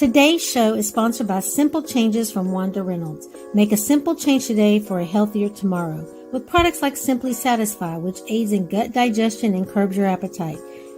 Today's show is sponsored by Simple Changes from Wanda Reynolds. Make a simple change today for a healthier tomorrow with products like Simply Satisfy, which aids in gut digestion and curbs your appetite.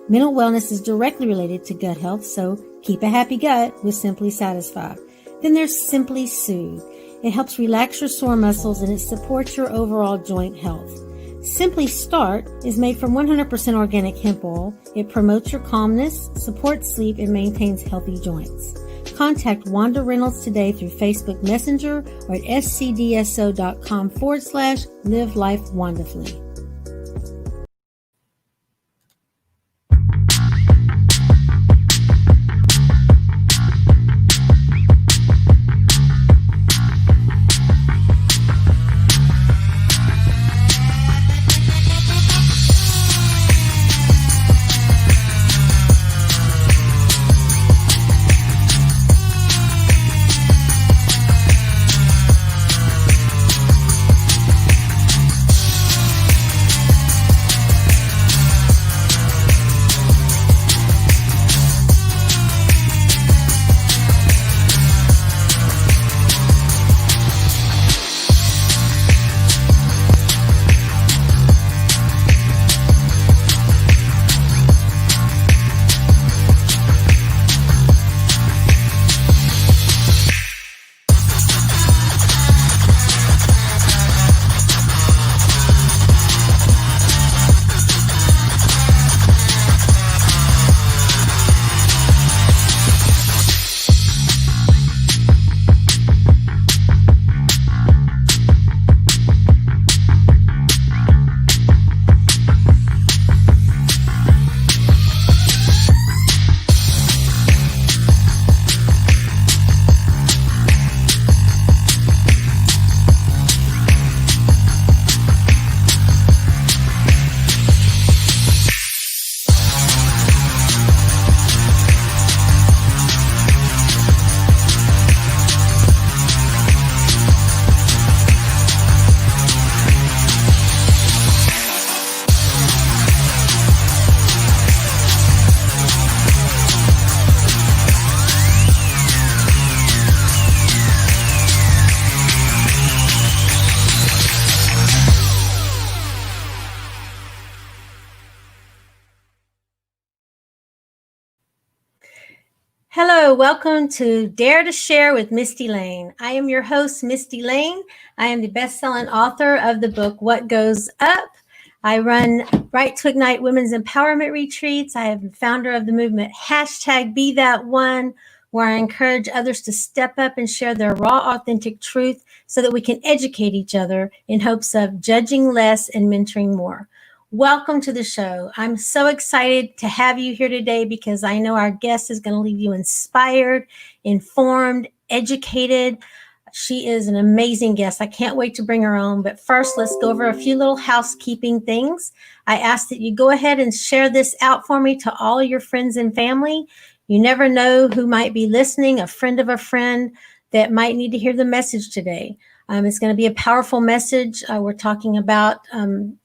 Mental wellness is directly related to gut health, so keep a happy gut with Simply Satisfy. Then there's Simply Soothe. It helps relax your sore muscles and it supports your overall joint health. Simply Start is made from 100% organic hemp oil. It promotes your calmness, supports sleep, and maintains healthy joints. Contact Wanda Reynolds today through Facebook Messenger or at scdso.com/live life wonderfully. Hello, welcome to Dare to Share with Mistie Layne. I am your host, Mistie Layne. I am the best-selling author of the book, What Goes Up. I run Right to Ignite Women's Empowerment Retreats. I am the founder of the movement #BeThatOne, where I encourage others to step up and share their raw, authentic truth so that we can educate each other in hopes of judging less and mentoring more. Welcome to the show. I'm so excited to have you here today because I know our guest is going to leave you inspired, informed, educated. She is an amazing guest. I can't wait to bring her on. But first, let's go over a few little housekeeping things. I ask that you go ahead and share this out for me to all your friends and family. You never know who might be listening, a friend of a friend that might need to hear the message today. It's going to be a powerful message. We're talking about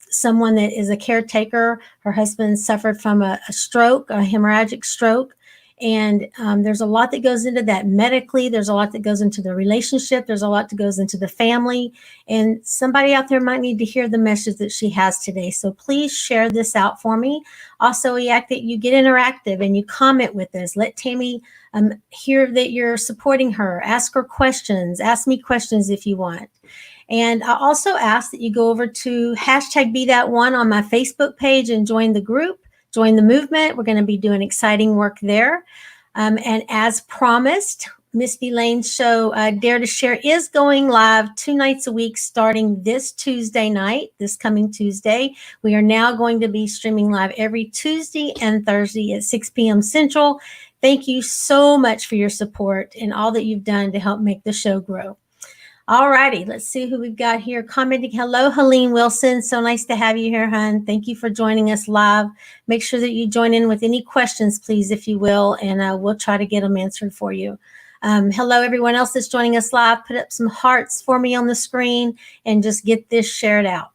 someone that is a caretaker. Her husband suffered from a stroke, a hemorrhagic stroke. And there's a lot that goes into that medically. There's a lot that goes into the relationship. There's a lot that goes into the family. And somebody out there might need to hear the message that she has today. So please share this out for me. Also, we ask that you get interactive and you comment with us. Let Tammy hear that you're supporting her. Ask her questions. Ask me questions if you want. And I also ask that you go over to #BeThatOne on my Facebook page and join the group, join the movement. We're going to be doing exciting work there. And as promised, Mistie Layne's show, Dare to Share, is going live 2 nights a week starting this Tuesday night, this coming Tuesday. We are now going to be streaming live every Tuesday and Thursday at 6 p.m. Central. Thank you so much for your support and all that you've done to help make the show grow. All righty, let's see who we've got here commenting. Hello, Helene Wilson. So nice to have you here, hon. Thank you for joining us live. Make sure that you join in with any questions, please, if you will, and we'll try to get them answered for you. Hello, everyone else that's joining us live. Put up some hearts for me on the screen and just get this shared out.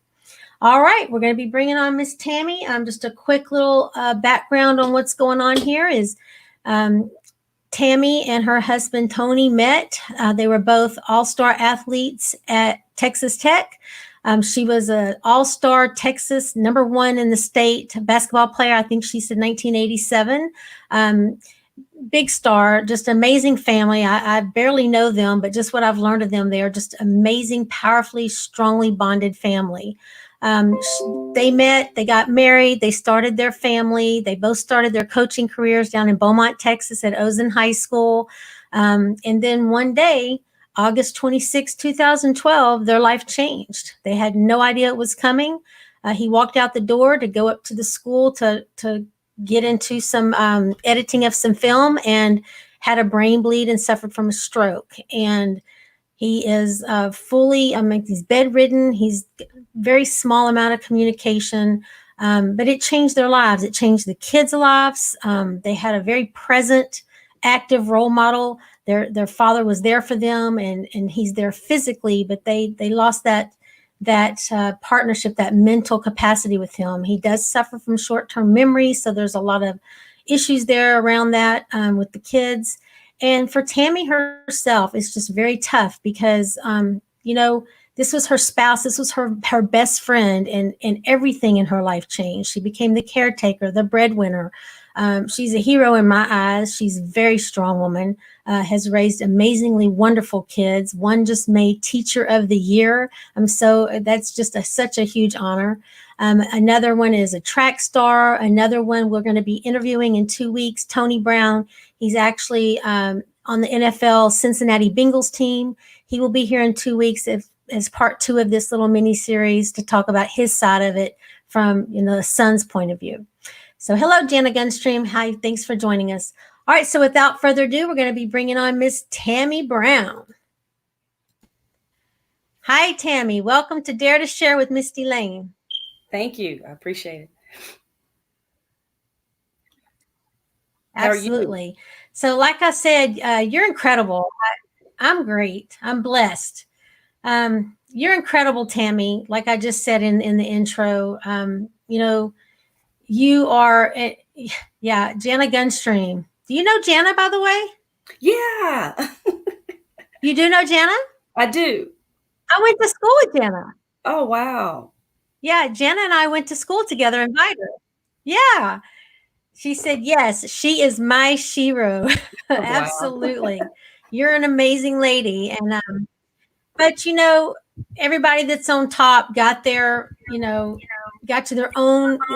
All right, we're going to be bringing on Miss Tammy. Just a quick little background on what's going on here is Tammy and her husband Tony met. They were both all-star athletes at Texas Tech. She was an all-star Texas #1 in the state basketball player. I think she said 1987. Big star, just amazing family. I barely know them, but just what I've learned of them, they are just amazing, powerfully, strongly bonded family. They met, they got married, they started their family. They both started their coaching careers down in Beaumont, Texas at Ozen High School. And then one day, August 26, 2012, their life changed. They had no idea it was coming. He walked out the door to go up to the school to get into some editing of some film and had a brain bleed and suffered from a stroke. And he is fully, he's bedridden. He's very small amount of communication, but it changed their lives. It changed the kids' lives. They had a very present, active role model. Their father was there for them, and he's there physically, but they lost that partnership, that mental capacity with him. He does suffer from short-term memory, so there's a lot of issues there around that with the kids. And for Tammy herself, it's just very tough because, this was her spouse, this was her best friend, and everything in her life changed. She became the caretaker, the breadwinner. She's a hero in my eyes. She's a very strong woman, has raised amazingly wonderful kids. One just made Teacher of the Year. So that's just such a huge honor. Another one is a track star. Another one we're going to be interviewing in 2 weeks, Tony Brown. He's actually on the NFL Cincinnati Bengals team. He will be here in 2 weeks as part 2 of this little mini series to talk about his side of it from the son's point of view. So hello, Jana Gunstream. Hi, thanks for joining us. All right, so without further ado, we're going to be bringing on Miss Tammy Brown. Hi, Tammy. Welcome to Dare to Share with Mistie Layne. Thank you. I appreciate it. Absolutely. So like I said, you're incredible. I'm great. I'm blessed. You're incredible, Tammy. Like I just said in the intro, you are, Jana Gunstream. Do you know Jana, by the way? Yeah. You do know Jana? I do. I went to school with Jana. Oh, wow. Yeah, Jana and I went to school together in Vida. Yeah. She said, yes, she is my shero. Oh, Absolutely. You're an amazing lady. And, but everybody that's on top got there, got to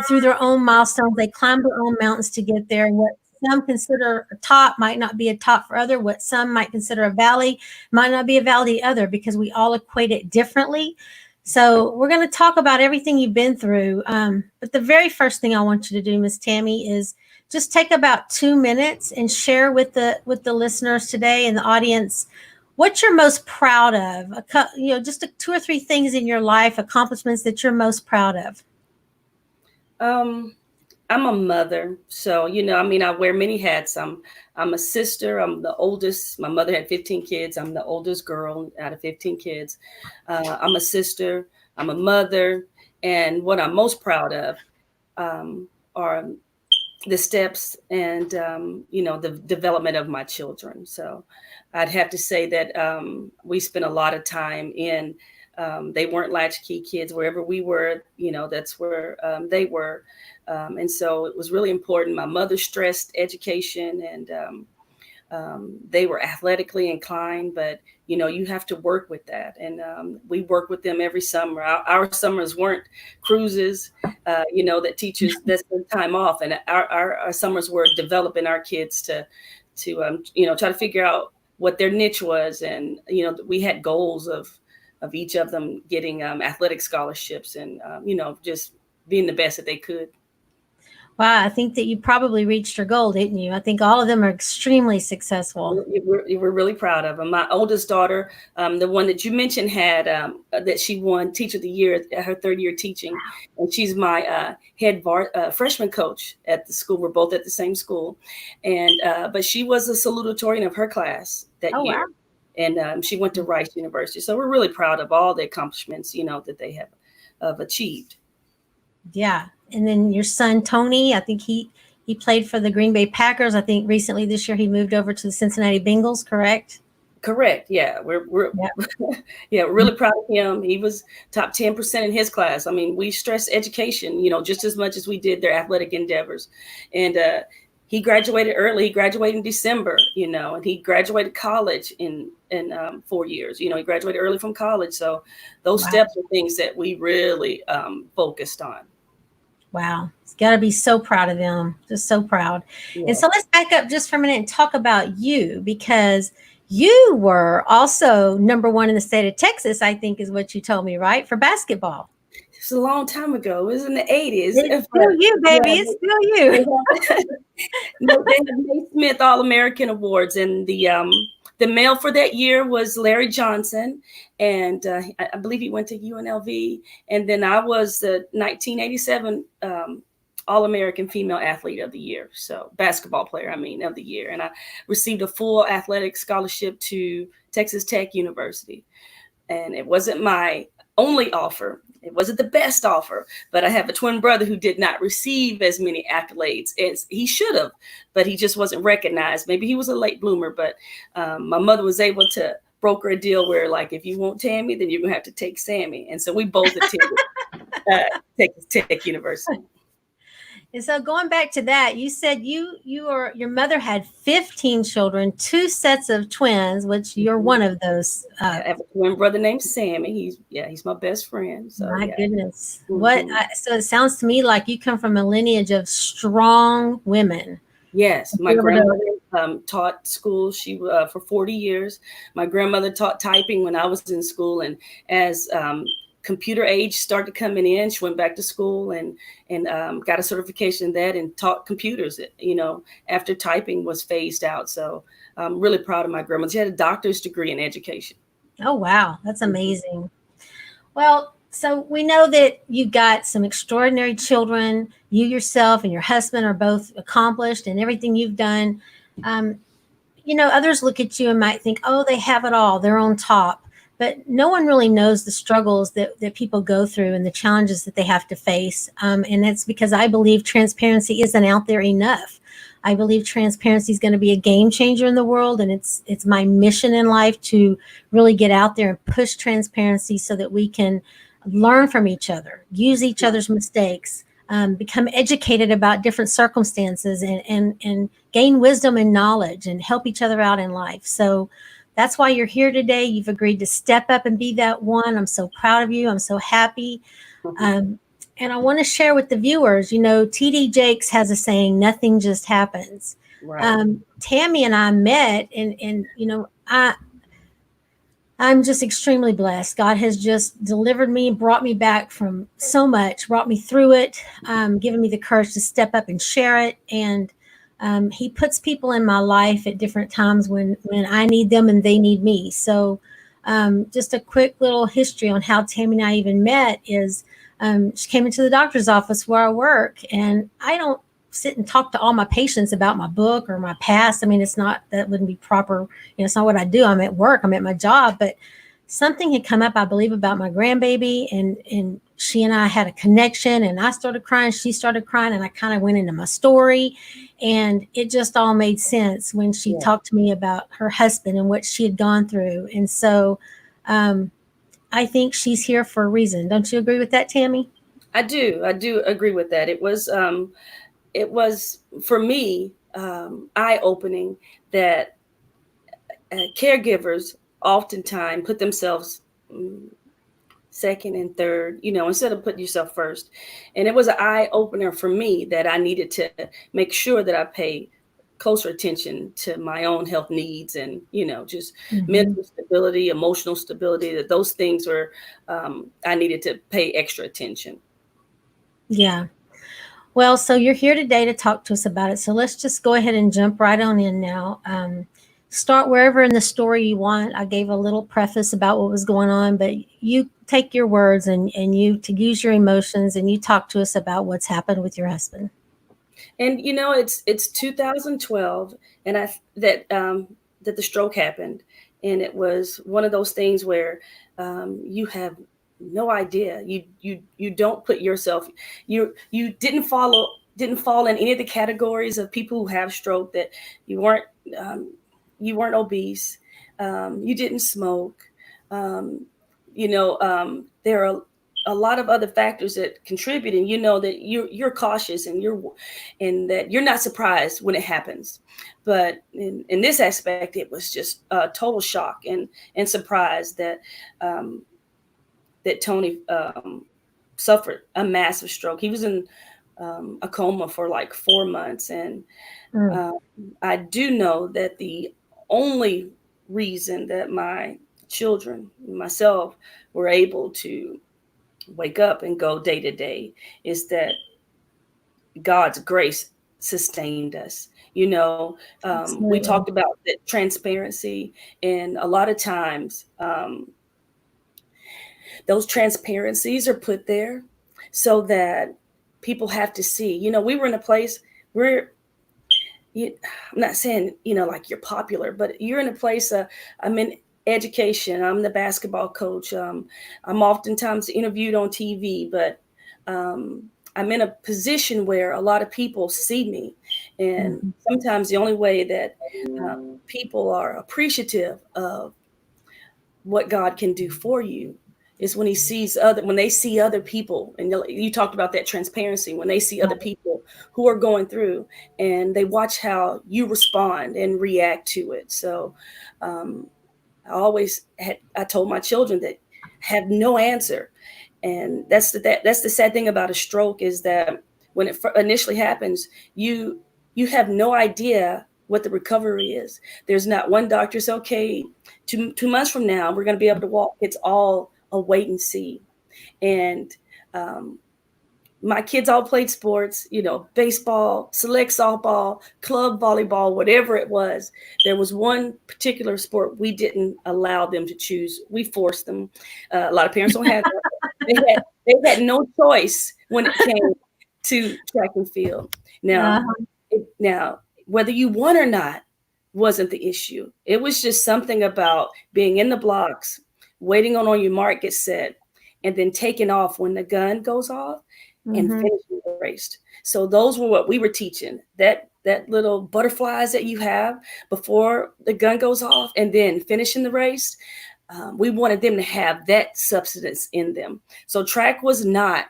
through their own milestones. They climbed their own mountains to get there. And what some consider a top might not be a top for other. What some might consider a valley might not be a valley to other, because we all equate it differently. So we're going to talk about everything you've been through. But the very first thing I want you to do, Miss Tammy, is just take about 2 minutes and share with the listeners today and the audience what you're most proud of. Just 2 or 3 things in your life, accomplishments that you're most proud of. I'm a mother, so I wear many hats. I'm a sister. I'm the oldest. My mother had 15 kids. I'm the oldest girl out of 15 kids. I'm a sister. I'm a mother, and what I'm most proud of are the steps and the development of my children. So I'd have to say that we spent a lot of time in. They weren't latchkey kids. Wherever we were, that's where they were. And so it was really important. My mother stressed education, and they were athletically inclined, but you have to work with that. And we work with them every summer. Our summers weren't cruises, that teachers that spend time off. And our summers were developing our kids to try to figure out what their niche was. And, we had goals of each of them getting athletic scholarships and, just being the best that they could. Wow, I think that you probably reached your goal, didn't you? I think all of them are extremely successful. We're really proud of them. My oldest daughter, the one that you mentioned, had that she won Teacher of the Year at her 3rd year teaching. And she's my head freshman coach at the school. We're both at the same school. And but she was a salutatorian of her class that year. Wow. And she went to Rice University. So we're really proud of all the accomplishments, that they have achieved. Yeah. And then your son, Tony, I think He played for the Green Bay Packers. I think recently this year he moved over to the Cincinnati Bengals, correct? Correct. Yeah, we're Yeah. yeah, really proud of him. He was top 10% in his class. I mean, we stress education, just as much as we did their athletic endeavors. And he graduated early. He graduated in December, and he graduated college in 4 years. He graduated early from college. So those Wow. steps are things that we really focused on. Wow. It's got to be so proud of them. Just so proud. And Yeah. so let's back up just for a minute and talk about you, because you were also number one in the state of Texas, I think is what you told me, right? For basketball. It's a long time ago. It was in the 80s. It's But still you, baby. yeah, It's still you. no, they had Naismith All American Awards, and the male for that year was Larry Johnson, and I believe he went to UNLV. And then I was the 1987 All American Female Athlete of the Year, so basketball player, of the year, and I received a full athletic scholarship to Texas Tech University. And it wasn't my only offer. It wasn't the best offer, but I have a twin brother who did not receive as many accolades as he should have, but he just wasn't recognized. Maybe he was a late bloomer, but my mother was able to broker a deal where, like, if you want Tammy, then you're going to have to take Sammy. And so we both attended Texas Tech University. And so going back to that, you said your mother had 15 children, two sets of twins, which you're one of those. I have a twin brother named Sammy. He's my best friend. So My yeah. goodness. Mm-hmm. So it sounds to me like you come from a lineage of strong women. Yes, my grandmother taught school. She for 40 years. My grandmother taught typing when I was in school, and as computer age started coming in, she went back to school and got a certification in that and taught computers. After typing was phased out. So I'm really proud of my grandmother. She had a doctor's degree in education. Oh wow, that's amazing. Well, so we know that you've got some extraordinary children. You yourself and your husband are both accomplished in everything you've done. Others look at you and might think, oh, they have it all. They're on top. But no one really knows the struggles that people go through and the challenges that they have to face. And that's because I believe transparency isn't out there enough. I believe transparency is going to be a game changer in the world. And it's my mission in life to really get out there and push transparency so that we can learn from each other, use each other's mistakes, become educated about different circumstances and gain wisdom and knowledge and help each other out in life. So that's why you're here today. You've agreed to step up and be that one. I'm so proud of you. I'm so happy. And I want to share with the viewers, TD Jakes has a saying, nothing just happens. Right. Tammy and I met and I'm just extremely blessed. God has just delivered me, brought me back from so much, brought me through it, given me the courage to step up and share it. And he puts people in my life at different times when I need them and they need me. So just a quick little history on how Tammy and I even met is she came into the doctor's office where I work, and I don't sit and talk to all my patients about my book or my past. I mean, that wouldn't be proper. It's not what I do. I'm at work. I'm at my job. But something had come up, I believe, about my grandbaby, and she and I had a connection, and I started crying. She started crying, and I kind of went into my story, and it just all made sense when she talked to me about her husband and what she had gone through. And so I think she's here for a reason. Don't you agree with that, Tammy? I do agree with that. It was for me eye-opening that caregivers oftentimes put themselves second and third, instead of putting yourself first. And it was an eye-opener for me that I needed to make sure that I pay closer attention to my own health needs and, just mental stability, emotional stability, that those things were, I needed to pay extra attention. Yeah. Well, so you're here today to talk to us about it. So let's just go ahead and jump right on in now. Start wherever in the story you want. I gave a little preface about what was going on, but you take your words and you to use your emotions and you talk to us about what's happened with your husband. And it's 2012, and that the stroke happened, and it was one of those things where you have no idea. You don't put yourself. You didn't follow didn't fall in any of the categories of people who have stroke. That you weren't um, you weren't obese, you didn't smoke. Um, there are a lot of other factors that contribute, and that you're cautious, and that you're not surprised when it happens. But in this aspect, it was just a total shock and surprise um, that Tony suffered a massive stroke. He was in a coma for like 4 months, and Mm. uh, I do know that the only reason that my children, myself, were able to wake up and go day to day is that God's grace sustained us. We talked Absolutely. about that transparency, and a lot of times those transparencies are put there so that people have to see. We were in a place where I'm not saying like you're popular, but you're in a place. I'm in education. I'm the basketball coach. I'm oftentimes interviewed on TV, but um, I'm in a position where a lot of people see me, and Mhm. sometimes the only way that people are appreciative of what God can do for you is when they see other people, and you talked about that transparency, when they see other people who are going through, and they watch how you respond and react to it. So um, I told my children that have no answer, and that's the sad thing about a stroke, is that when it initially happens, you have no idea what the recovery is. There's not one doctor says, okay, 2 months from now we're going to be able to walk. It's all a wait and see. And um, my kids all played sports, baseball, select softball, club volleyball, whatever it was. There was one particular sport we didn't allow them to choose. We forced them. A lot of parents don't have that. They had no choice when it came to track and field. Now, Uh, now, whether you won or not wasn't the issue. It was just something about being in the blocks, waiting on your mark, get set, and then taking off when the gun goes off and mhm. finishing the race. So those were what we were teaching. That little butterflies that you have before the gun goes off, and then finishing the race. We wanted them to have that substance in them. So track was not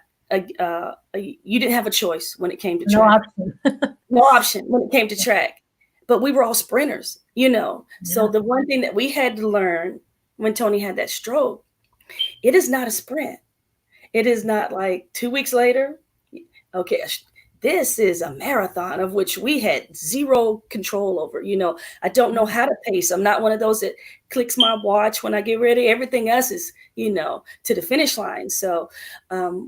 you didn't have a choice when it came to No track. option. No option when it came to track. But we were all sprinters. So Yeah. the one thing that we had to learn when Tony had that stroke, it is not a sprint. It is not like 2 weeks later, okay, this is a marathon of which we had zero control over. I don't know how to pace. I'm not one of those that clicks my watch when I get ready. Everything else is, to the finish line. So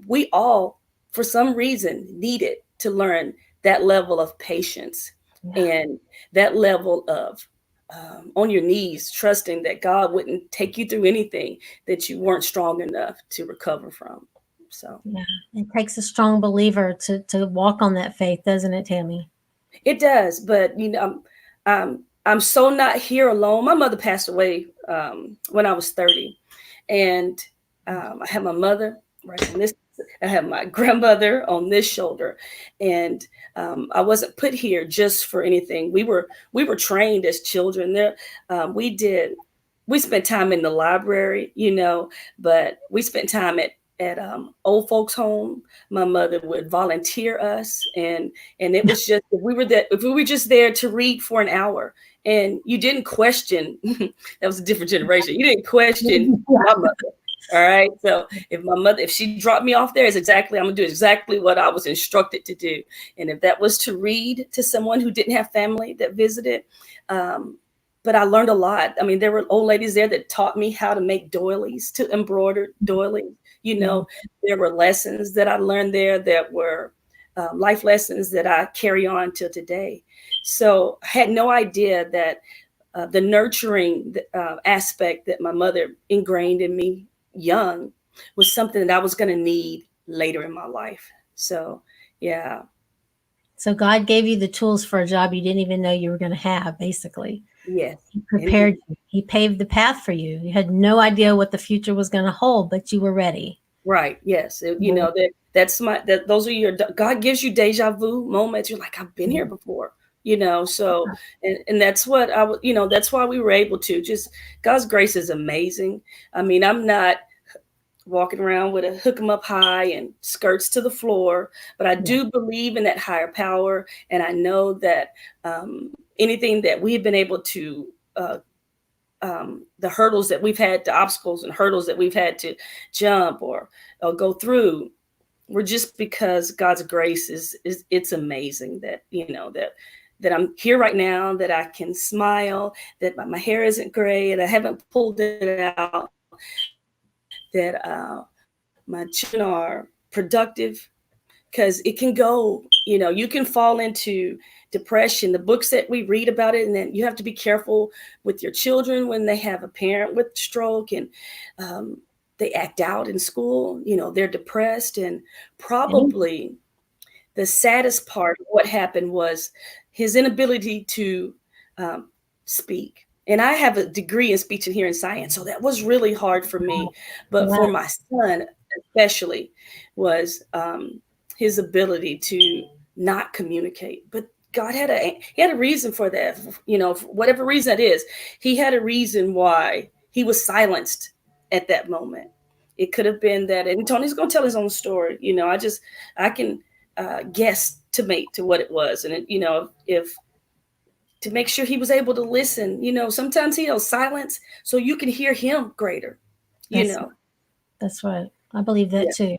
we all, for some reason, needed to learn that level of patience Yeah. and that level of on your knees, trusting that God wouldn't take you through anything that you weren't strong enough to recover from. So Yeah. It takes a strong believer to walk on that faith, doesn't it, Tammy? it does, but I'm so not here alone. My mother passed away when I was 30, and I have my mother right on this. I have my grandmother on this shoulder, and I wasn't put here just for anything. We were trained as children. We spent time in the library, but we spent time at old folks' home. My mother would volunteer us, and it was just if we were just there to read for an hour, and you didn't question. That was a different generation. You didn't question my mother. All right. So if she dropped me off there, I'm gonna do exactly what I was instructed to do. And if that was to read to someone who didn't have family that visited, um, but I learned a lot. I mean, there were old ladies there that taught me how to make doilies, to embroider doilies. Mhm. There were lessons that I learned there that were life lessons that I carry on till today. So I had no idea that the nurturing aspect that my mother ingrained in me young was something that I was going to need later in my life. So, yeah, So God gave you the tools for a job you didn't even know you were going to have, basically. yes, He prepared indeed. you. He paved the path for you. You had no idea what the future was going to hold, but you were ready. Right. Yes. You were That those are your, God gives you deja vu moments. You're like, I've been here before, so, and that's what that's why we were able to just, God's grace is amazing. I mean, I'm not walking around with a hook 'em up high and skirts to the floor, but I Yeah. do believe in that higher power. And I know that anything that we've been able to, the hurdles that we've had, the obstacles and hurdles that we've had to jump or go through, were just because God's grace is it's amazing that, that I'm here right now, that I can smile, that my hair isn't gray and I haven't pulled it out, that my children are productive, because it can go, you can fall into depression. The books that we read about it, and then you have to be careful with your children when they have a parent with stroke, and they act out in school, they're depressed. And Any- probably the saddest part of what happened was his inability to um, speak. And I have a degree in speech and hearing science, so that was really hard for me. But Yeah. for my son, especially, was his ability to not communicate. But God he had a reason for that. For whatever reason it is, he had a reason why he was silenced at that moment. It could have been that, and Tony's going to tell his own story. I can guesstimate to what it was, and if to make sure he was able to listen. Sometimes he'll silence so you can hear him greater. You That's know, that's right. I believe that yeah. too.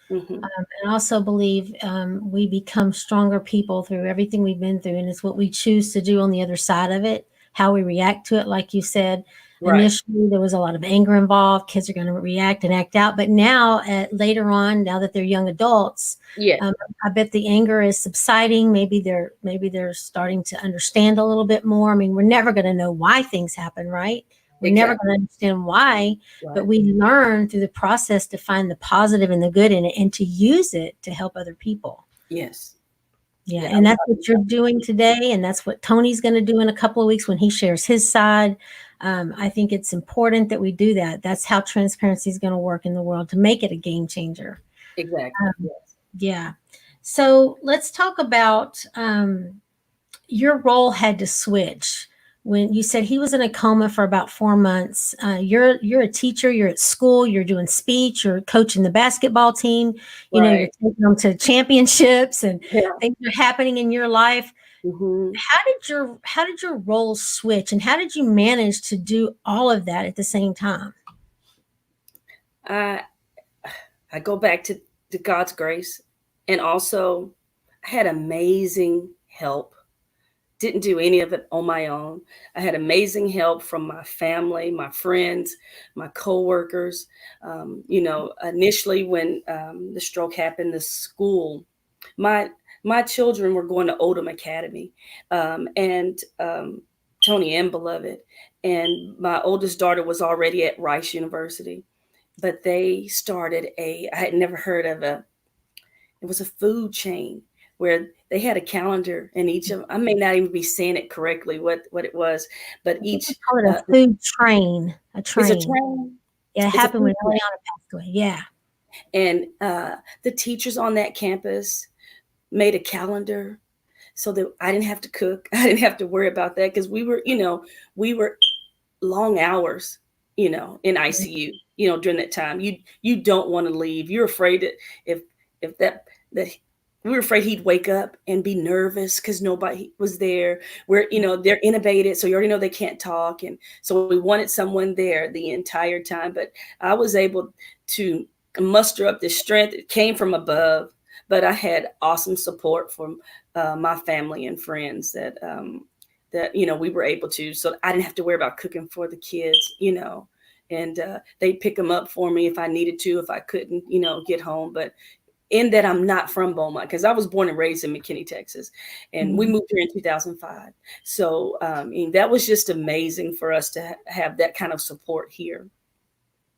Hmm. And I also believe we become stronger people through everything we've been through, and it's what we choose to do on the other side of it, how we react to it. Like you said, Right. initially there was a lot of anger involved. Kids are going to react and act out, but now, later on, now that they're young adults, Yeah. um, I bet the anger is subsiding. Maybe they're starting to understand a little bit more. I mean, we're never going to know why things happen, right? We're never Exactly. going to understand why, but Right. we learn through the process to find the positive and the good in it and to use it to help other people. Yes. Yeah, Yeah. and that's what you're doing today, and that's what Tony's going to do in a couple of weeks when he shares his side. I think it's important that we do that. That's how transparency is going to work in the world to make it a game changer. Exactly. Yes. Yeah. So let's talk about your role had to switch when you said he was in a coma for about 4 months. You're a teacher. You're at school. You're doing speech. You're coaching the basketball team. You're Right. taking them to championships, and Yeah. things are happening in your life. Hmm. How did your roles switch, and how did you manage to do all of that at the same time? I I go back to God's grace, and also I had amazing help. Didn't do any of it on my own. I had amazing help from my family, my friends, my coworkers. Initially when the stroke happened, the school, my my children were going to Oldham Academy, and Tony and Beloved, and my oldest daughter was already at Rice University. But they started I had never heard of it was a food chain where they had a calendar, and each of, I may not even be saying it correctly what it was, but I think each we call it a food train. A is a train. train. Yeah, it It's a happened when food train. Eliana passed away. Yeah. And the teachers on that campus made a calendar so that I didn't have to cook. I didn't have to worry about that, because we were long hours, in ICU, during that time. You don't want to leave. You're afraid that if that we were afraid he'd wake up and be nervous because nobody was there. Where they're intubated, so you already know they can't talk, and so we wanted someone there the entire time. But I was able to muster up this strength. It came from above, but I had awesome support from my family and friends that we were able to, so I didn't have to worry about cooking for the kids, and they'd pick them up for me if I needed to, if I couldn't get home. But in that, I'm not from Beaumont, because I was born and raised in McKinney, Texas, and we Mhm. moved here in 2005. So and that was just amazing for us to have that kind of support here.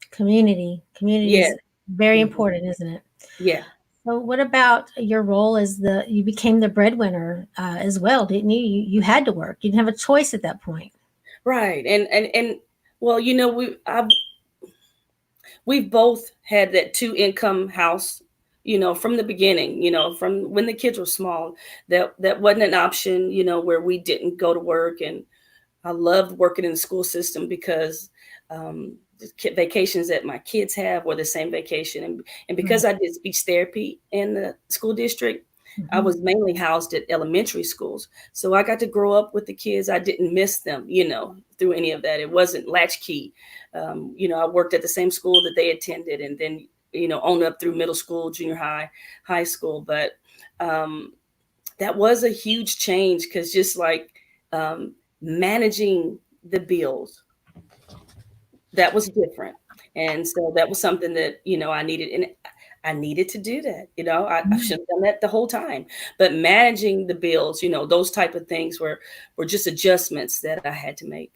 Community Yeah. is very Mhm. important, isn't it? Yeah. So, what about your role as you became the breadwinner as well, didn't you? You had to work. You didn't have a choice at that point. Right. And well, we've both had that two income house. from the beginning, from when the kids were small, that wasn't an option, where we didn't go to work. And I loved working in the school system because the vacations that my kids have were the same vacation. And because Right. I did speech therapy in the school district, I Mhm. was mainly housed at elementary schools. So I got to grow up with the kids. I didn't miss them, through any of that. It wasn't latchkey. I worked at the same school that they attended, and then, on up through middle school, junior high, high school. But um, that was a huge change because just like um, managing the bills, that was different. And so that was something that, I needed. And I needed to do that. I Mhm. should have done that the whole time. But managing the bills, those type of things were just adjustments that I had to make.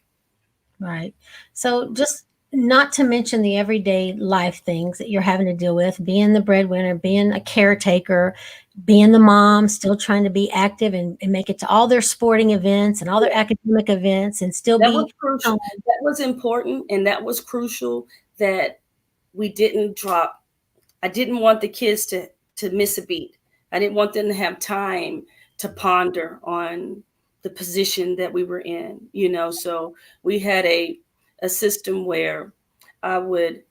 Right. So just not to mention the everyday life things that you're having to deal with, being the breadwinner, being a caretaker, being the mom, still trying to be active and make it to all their sporting events and all their Yeah, academic events and still that was be crucial. home. That was important, and that was crucial that we didn't drop. I didn't want the kids to miss a beat. I didn't want them to have time to ponder on the position that we were in. So we had a system where I would,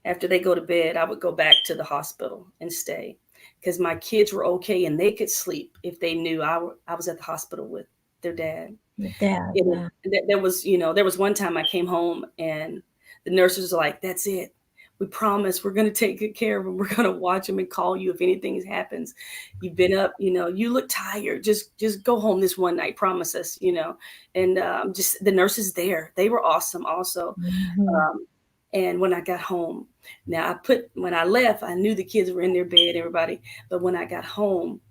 after they go to bed, I would go back to the hospital and stay because my kids were okay and they could sleep if they knew I was at the hospital with their dad. With dad. And Yeah. there was one time I came home and the nurses were like, "That's it. We promise we're going to take good care of him. We're going to watch him and call you if anything happens. You've been up, you look tired. Just go home this one night. Promise us." And just the nurses there, they were awesome also. Mhm. Um, and when I got home, now when I left, I knew the kids were in their bed, everybody. But when I got home,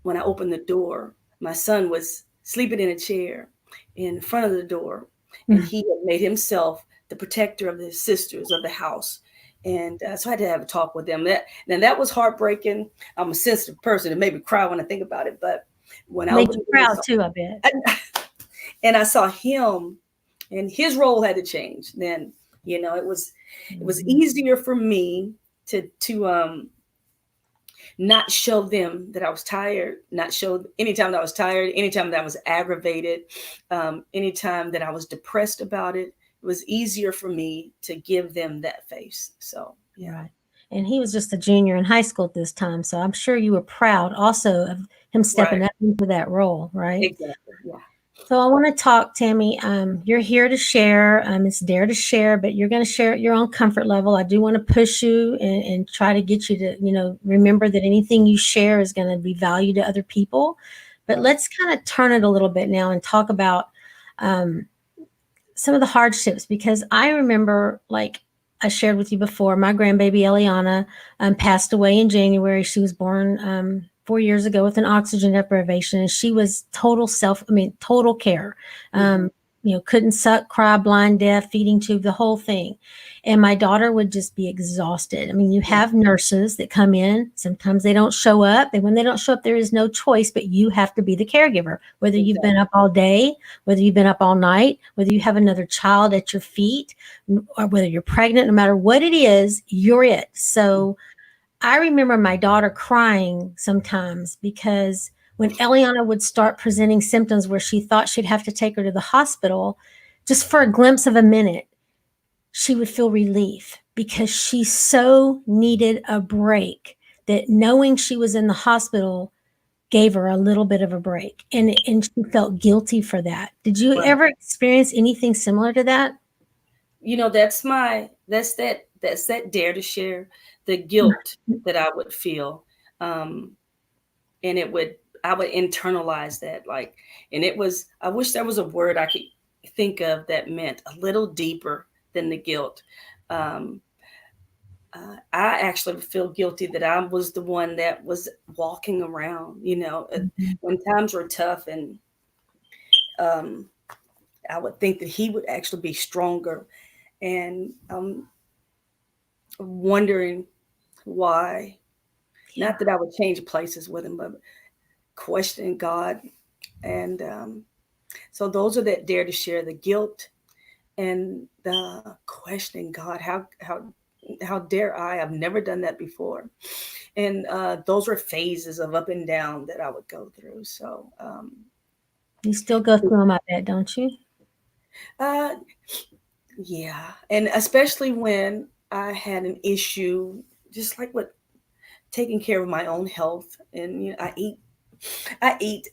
when I opened the door, my son was sleeping in a chair in front of the door, and Mhm. he had made himself the protector of the sisters of the house. And so I had to have a talk with them. That was heartbreaking. I'm a sensitive person. It made me cry when I think about it. But when I Made you opened the proud door too, I bet. and I saw him, and his role had to change, then it was Mhm. easier for me to not show them that I was tired, not show anytime that I was tired, anytime that I was aggravated, anytime that I was depressed about it. It was easier for me to give them that face. So, yeah. Right. And he was just a junior in high school at this time, so I'm sure you were proud also of him stepping Right. up into that role, right? Exactly. Yeah. So I want to talk, Tammy. You're here to share. It's dare to share, but you're going to share at your own comfort level. I do want to push you and try to get you to, remember that anything you share is going to be value to other people. But Right. let's kind of turn it a little bit now and talk about um, some of the hardships because I remember, like I shared with you before, my grandbaby Eliana passed away in January. She was born 4 years ago with an oxygen deprivation, and she was total care. Hmm. Um, couldn't suck, cry, blind, deaf, feeding tube, the whole thing. And my daughter would just be exhausted. I mean, you Yeah. have nurses that come in. Sometimes they don't show up. And when they don't show up, there is no choice, but you have to be the caregiver, whether you've been Exactly. up all day, whether you've been up all night, whether you have another child at your feet, or whether you're pregnant, no matter what it is, you're it. So I remember my daughter crying sometimes because when Eliana would start presenting symptoms where she thought she'd have to take her to the hospital, just for a glimpse of a minute, she would feel relief because she so needed a break that knowing she was in the hospital gave her a little bit of a break, and she felt guilty for that. Did you Right. ever experience anything similar to that? That's that dare to share the guilt that I would feel. Um, and I would internalize that, like, and I wish there was a word I could think of that meant a little deeper than the guilt. um, I actually feel guilty that I was the one that was walking around, Mhm. when times were tough, and um, I would think that he would actually be stronger, and wondering why. Yeah. Not that I would change places with him, but questioning God. And so those are that dare to share the guilt and the questioning God. How how dare I? I've never done that before. And those were phases of up and down that I would go through. So, You still go through them, I bet, don't you? uh, yeah. And especially when I had an issue, just like what taking care of my own health. And I eat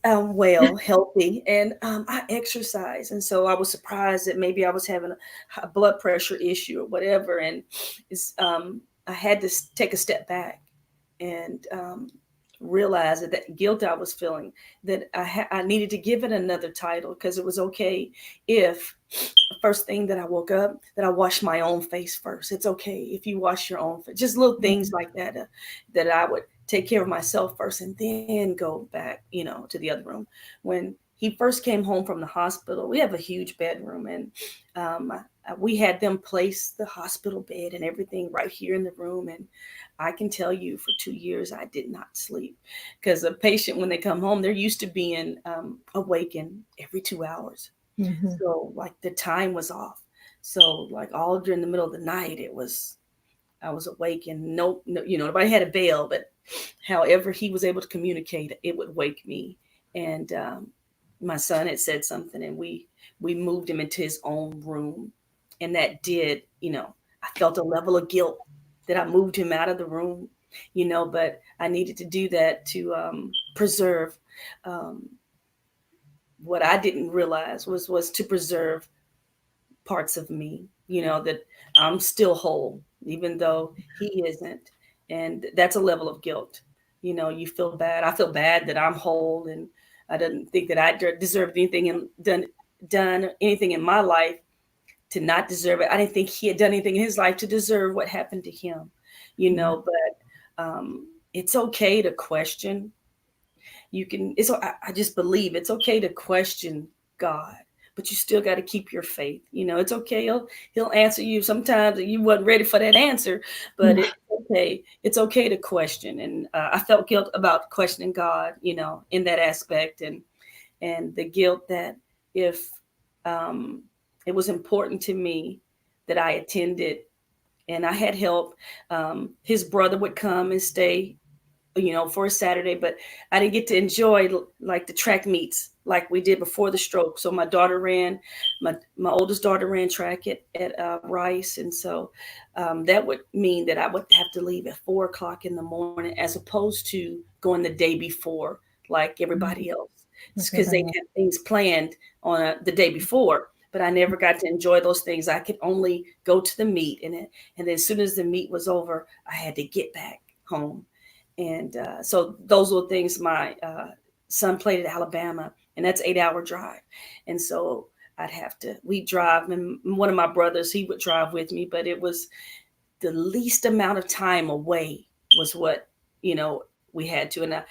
well, healthy, and I exercise. And so I was surprised that maybe I was having a high blood pressure issue or whatever. And I had to take a step back and realize that guilt I was feeling, that I needed to give it another title, because it was okay if the first thing that I woke up, that I washed my own face first. It's okay if you wash your own face. Just little things like that, that I would take care of myself first and then go back, to the other room. When he first came home from the hospital, we have a huge bedroom, and we had them place the hospital bed and everything right here in the room. And I can tell you, for 2 years, I did not sleep, because a patient, when they come home, they're used to being awakened every 2 hours. Mm-hmm. So like the time was off. So like all during the middle of the night, I was awake, and no, nobody had a bell, but however he was able to communicate, it would wake me. And my son had said something, and we moved him into his own room, and that did, I felt a level of guilt that I moved him out of the room, but I needed to do that to preserve. Um, what I didn't realize was to preserve parts of me, that I'm still whole, even though he isn't. And that's a level of guilt. You feel bad. I feel bad that I'm whole, and I didn't think that I deserved anything, and done anything in my life to not deserve it. I didn't think he had done anything in his life to deserve what happened to him, Yeah. but it's okay to question. You can, I just believe it's okay to question God, but you still got to keep your faith. It's okay. He'll answer you sometimes you wasn't ready for that answer, but Yeah. it's okay. It's okay to question. And I felt guilt about questioning God, in that aspect. And the guilt that if um, it was important to me that I attended and I had help, his brother would come and stay, for a Saturday, but I didn't get to enjoy like the track meets like we did before the stroke. So my oldest daughter ran track at Rice, and so that would mean that I would have to leave at 4 o'clock in the morning, as opposed to going the day before like everybody else, Like because they everybody else. had things planned on the day before. But I never got to enjoy those things. I could only go to the meet, and then as soon as the meet was over, I had to get back home. And so those were things. My son played at Alabama, and that's 8 hour drive. And so we drive, and one of my brothers, he would drive with me, but it was the least amount of time away was what, you know, we had to. And if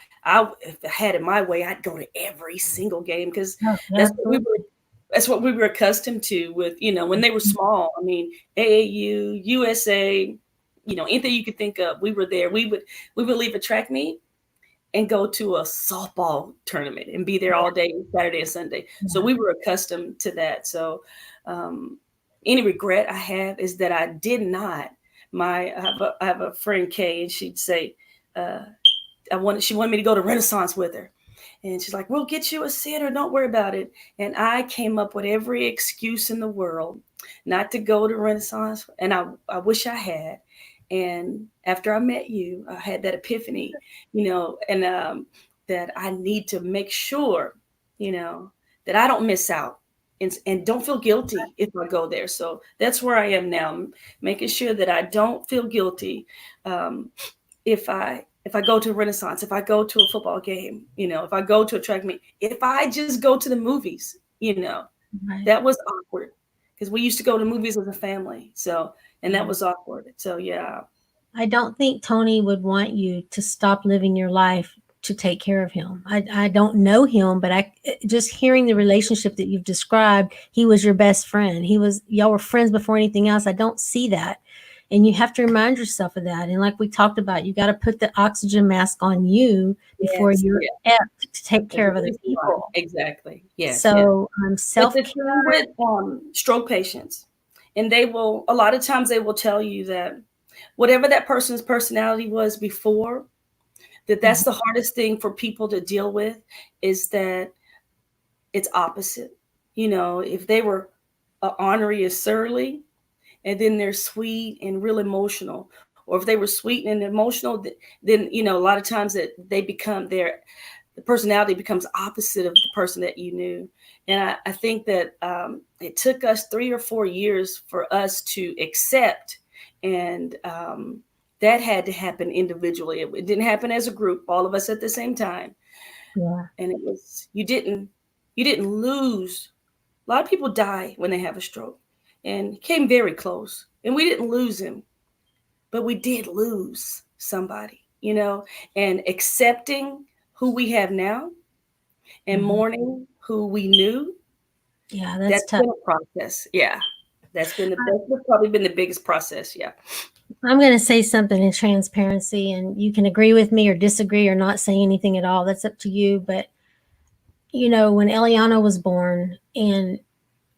I had it my way, I'd go to every single game, because Oh, that's what we were absolutely. that's what we were accustomed to with, when they were small. I mean, AAU, USA, anything you could think of, we were there. We would leave a track meet and go to a softball tournament and be there all day, Saturday and Sunday. So Yeah. we were accustomed to that. So um, any regret I have is that I did not. I have a friend Kay, and she'd say, uh, she wanted me to go to Renaissance with her. And she's like, we'll get you a sitter. Don't worry about it. And I came up with every excuse in the world not to go to Renaissance. And I wish I had. And after I met you, I had that epiphany, and that I need to make sure, you know, that I don't miss out, and don't feel guilty if I go there. So that's where I am now, making sure that I don't feel guilty. Um, if I go to Renaissance, if I go to a football game, if I go to a track meet, if I just go to the movies, Right. that was awkward, because we used to go to movies as a family. So, and that Yeah. was awkward. So yeah, I don't think Tony would want you to stop living your life to take care of him. I don't know him, but I just hearing the relationship that you've described, he was your best friend. Y'all were friends before anything else. I don't see that. And you have to remind yourself of that. And like we talked about, you got to put the oxygen mask on you before yes, you're yeah, apt to take at care of other least one, people. exactly, yes, yes. So It's self the care. same with stroke patients, and a lot of times they will tell you that. whatever that person's personality was before, that's the hardest thing for people to deal with, is that it's opposite. If they were ornery or surly, and then they're sweet and real emotional, or if they were sweet and emotional, then a lot of times that they become the personality becomes opposite of the person that you knew. And I think that it took us 3 or 4 years for us to accept, and that had to happen individually. It didn't happen as a group, all of us at the same time. Yeah. And it was, you didn't lose. A lot of people die when they have a stroke, and he came very close, and we didn't lose him, but we did lose somebody, and accepting who we have now and mourning who we knew. Yeah, that's That's tough. been a process. Yeah. That's probably been the biggest process. Yeah. I'm going to say something in transparency, and you can agree with me or disagree or not say anything at all. That's up to you. But, when Eliana was born and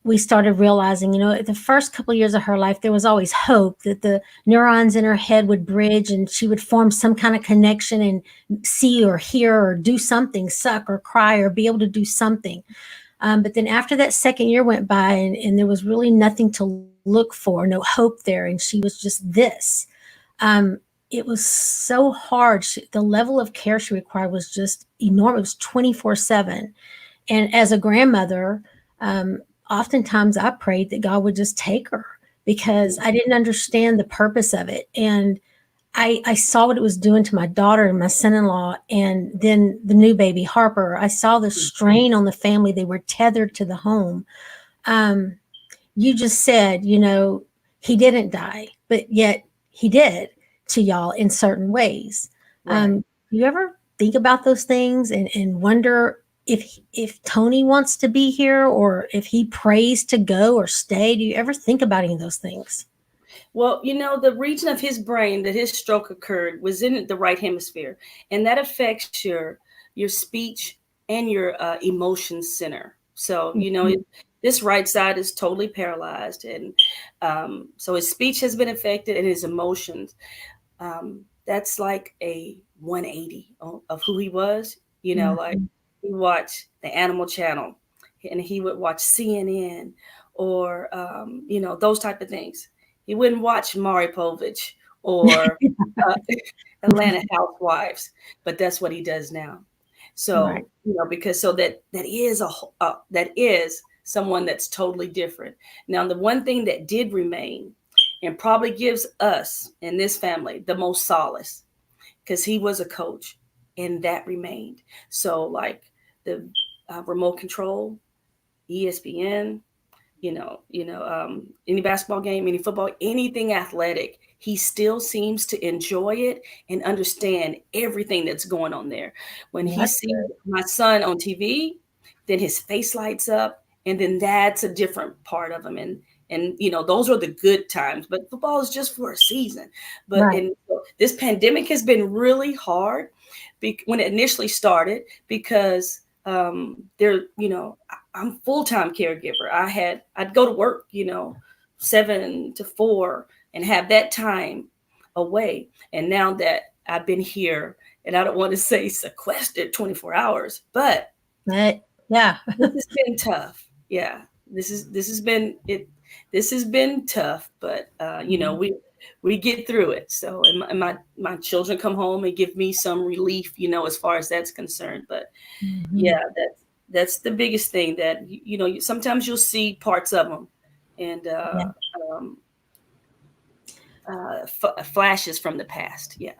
we started realizing, the first couple of years of her life, there was always hope that the neurons in her head would bridge and she would form some kind of connection and see or hear or do something, suck or cry or be able to do something. But then after that second year went by, and there was really nothing to look for, no hope there, and she was just this. It was so hard. The level of care she required was just enormous. It was 24/7. And as a grandmother, oftentimes I prayed that God would just take her, because I didn't understand the purpose of it. And I saw what it was doing to my daughter and my son-in-law, and then the new baby, Harper. I saw the strain on the family. They were tethered to the home. You just said, he didn't die, but yet he did to y'all in certain ways. Right. You ever think about those things and wonder if Tony wants to be here, or if he prays to go or stay? Do you ever think about any of those things? Well, the region of his brain that his stroke occurred was in the right hemisphere, and that affects your speech and your emotion center. So, this right side is totally paralyzed, and so his speech has been affected, and his emotions. That's like a 180 of who he was. Like, he watched the Animal Channel, and he would watch CNN, or those type of things. He wouldn't watch Maury Povich or uh, Atlanta Housewives, but that's what he does now. Right. So, because so that is someone that's totally different. Now, the one thing that did remain, and probably gives us in this family the most solace, because he was a coach, and that remained. So, like the remote control, ESPN, any basketball game, any football, anything athletic, he still seems to enjoy it and understand everything that's going on there. When he sees my son on TV, then his face lights up, and then that's a different part of him. And those are the good times, but football is just for a season. But Right. this pandemic has been really hard when it initially started, because I'm full-time caregiver. I'd go to work, 7 to 4, and have that time away. And now that I've been here, and I don't want to say sequestered 24 hours, but Yeah. this has been tough. Yeah. This has been it. This has been tough, but we get through it. So, and my children come home and give me some relief, as far as that's concerned. But yeah, that's the biggest thing, that sometimes you'll see parts of them, and flashes from the past. Yeah.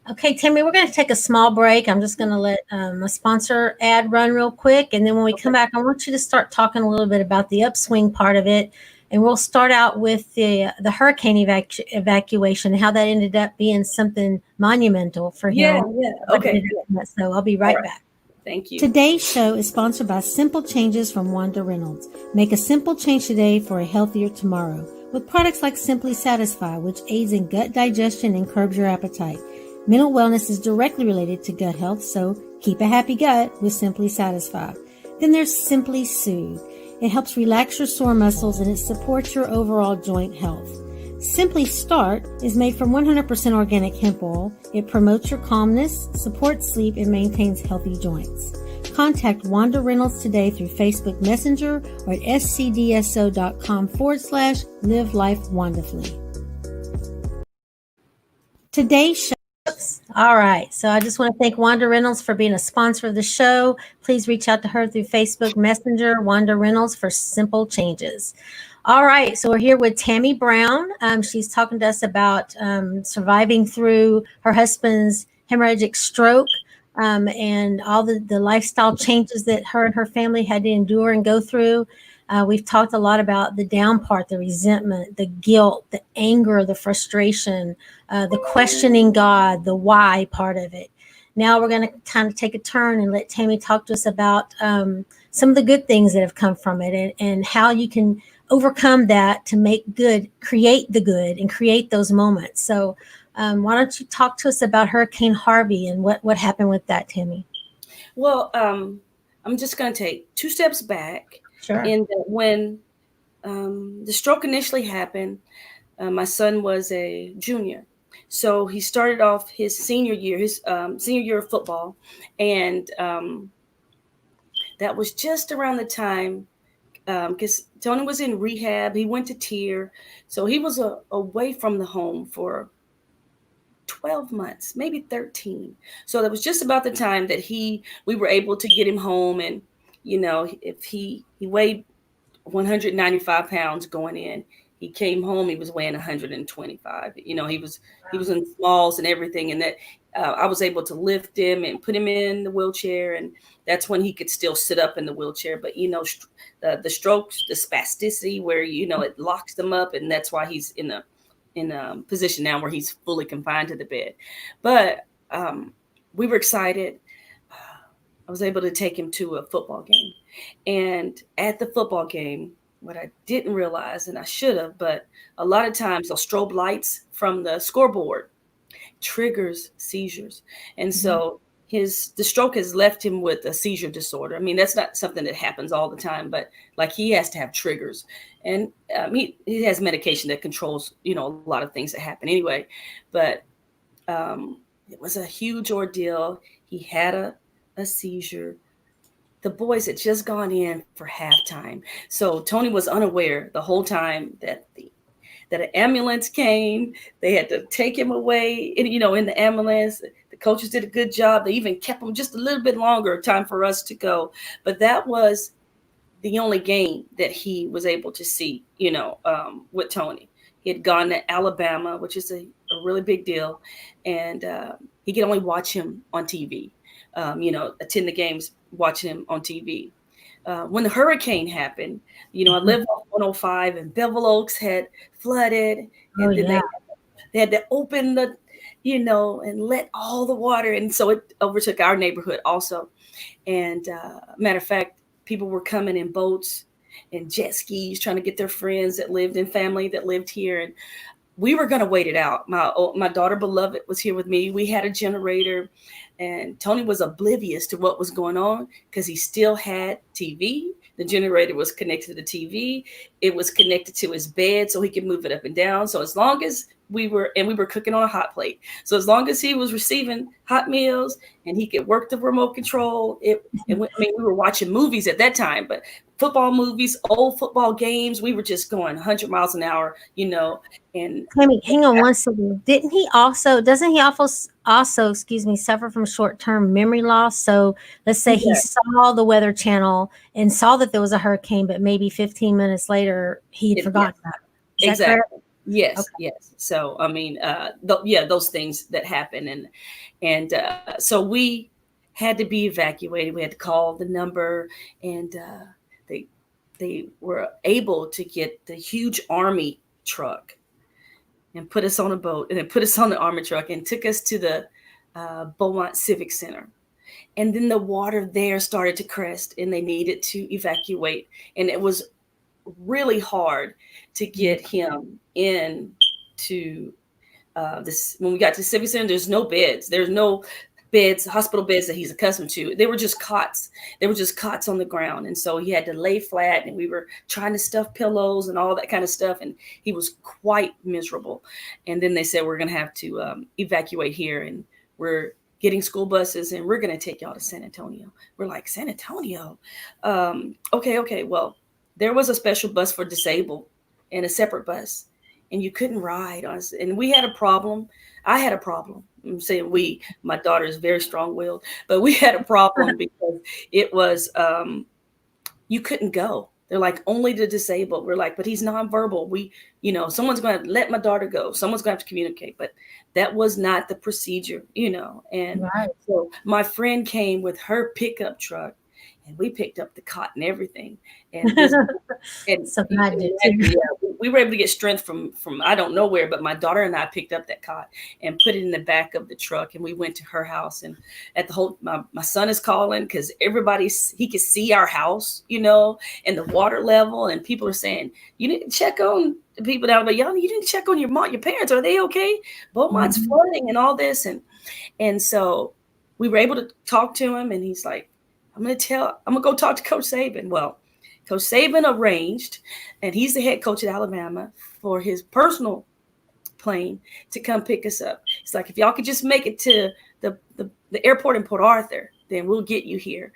Okay, Tammy, we're going to take a small break. I'm just going to let a sponsor ad run real quick. And then when we come back, I want you to start talking a little bit about the upswing part of it. And we'll start out with the hurricane evacuation, how that ended up being something monumental for him. Yeah. Okay. So I'll be right back. Thank you. Today's show is sponsored by Simple Changes from Wanda Reynolds. Make a simple change today for a healthier tomorrow with products like Simply Satisfy, which aids in gut digestion and curbs your appetite. Mental wellness is directly related to gut health, so keep a happy gut with Simply Satisfy. Then there's Simply Soothe. It helps relax your sore muscles and it supports your overall joint health. Simply Start is made from 100% organic hemp oil. It promotes your calmness, supports sleep, and maintains healthy joints. Contact Wanda Reynolds today through Facebook Messenger or at scdso.com/live life wonderfully. Today's show. All right. So I just want to thank Wanda Reynolds for being a sponsor of the show. Please reach out to her through Facebook Messenger, Wanda Reynolds, for simple changes. All right. So we're here with Tammy Brown. She's talking to us about surviving through her husband's hemorrhagic stroke and all the lifestyle changes that her and her family had to endure and go through. We've talked a lot about the down part, the resentment, the guilt, the anger, the frustration, the questioning God, the why part of it. Now we're going to kind of take a turn and let Tammy talk to us about some of the good things that have come from it and how you can overcome that to make good, create the good and create those moments. So why don't you talk to us about Hurricane Harvey and what happened with that, Tammy? Well, I'm just going to take 2 steps back. Sure. In that when the stroke initially happened, my son was a junior. So he started off his senior year of football. And that was just around the time, because Tony was in rehab. He went to tier. So he was away from the home for 12 months, maybe 13. So that was just about the time that we were able to get him home. And, if he weighed 195 pounds going in, he came home, he was weighing 125. He was in smalls and everything. And that I was able to lift him and put him in the wheelchair. And that's when he could still sit up in the wheelchair. But, the strokes, the spasticity where, it locks them up. And that's why he's in a position now where he's fully confined to the bed. But we were excited. I was able to take him to a football game. And at the football game, what I didn't realize, and I should have, but a lot of times those strobe lights from the scoreboard triggers seizures. And so the stroke has left him with a seizure disorder. I mean, that's not something that happens all the time, but like he has to have triggers. And he has medication that controls, a lot of things that happen anyway. But it was a huge ordeal. He had a seizure. The boys had just gone in for halftime. So Tony was unaware the whole time that an ambulance came. They had to take him away, and, in the ambulance. The coaches did a good job. They even kept him just a little bit longer time for us to go. But that was the only game that he was able to see, with Tony. He had gone to Alabama, which is a really big deal. And he could only watch him on TV, attend the games, watching him on TV. When the hurricane happened, I lived on 105 and Bevel Oaks had flooded. And then they had to open and let all the water. And so it overtook our neighborhood also. And matter of fact, people were coming in boats and jet skis trying to get their friends that lived in family that lived here. And we were going to wait it out. My daughter beloved was here with me. We had a generator, and Tony was oblivious to what was going on because he still had TV. The generator was connected to the TV. It was connected to his bed so he could move it up and down. So as long as we were cooking on a hot plate. So as long as he was receiving hot meals and he could work the remote control, we were watching movies at that time, but football movies, old football games, we were just going 100 miles an hour, and Tammy, hang on one second. Doesn't he also, suffer from short-term memory loss? So let's say he saw the Weather Channel and saw that there was a hurricane, but maybe 15 minutes later he'd forgotten that. Is that correct? Yes, okay. Yes. So, I mean, those things that happen. And so we had to be evacuated. We had to call the number, and they were able to get the huge Army truck and put us on a boat, and then put us on the Army truck and took us to the Beaumont Civic Center. And then the water there started to crest, and they needed to evacuate. And it was really hard to get him in to this. When we got to the Civic Center, there's no beds beds, hospital beds that he's accustomed to. They were just cots. They were just cots on the ground. And so he had to lay flat, and we were trying to stuff pillows and all that kind of stuff. And he was quite miserable. And then they said, we're going to have to evacuate here, and we're getting school buses, and we're going to take y'all to San Antonio. We're like, San Antonio? Okay. Well, there was a special bus for disabled and a separate bus, and you couldn't ride on us. And we had a problem. I had a problem. I'm saying we, my daughter is very strong-willed, but we had a problem because it was, you couldn't go. They're like, only the disabled. We're like, but he's nonverbal. Someone's going to let my daughter go. Someone's going to have to communicate, but that was not the procedure, And Right. so my friend came with her pickup truck, and we picked up the cot and everything. And Something I did too. we were able to get strength from I don't know where, but my daughter and I picked up that cot and put it in the back of the truck, and we went to her house. And at the whole, my son is calling because he could see our house, and the water level, and people are saying, you need to check on the people down, but y'all, you didn't check on your parents. Are they okay? Beaumont's flooding and all this. And so we were able to talk to him, and he's like, I'm going to go talk to Coach Saban. Well, Coach Saban arranged, and he's the head coach at Alabama, for his personal plane to come pick us up. It's like, if y'all could just make it to the airport in Port Arthur, then we'll get you here.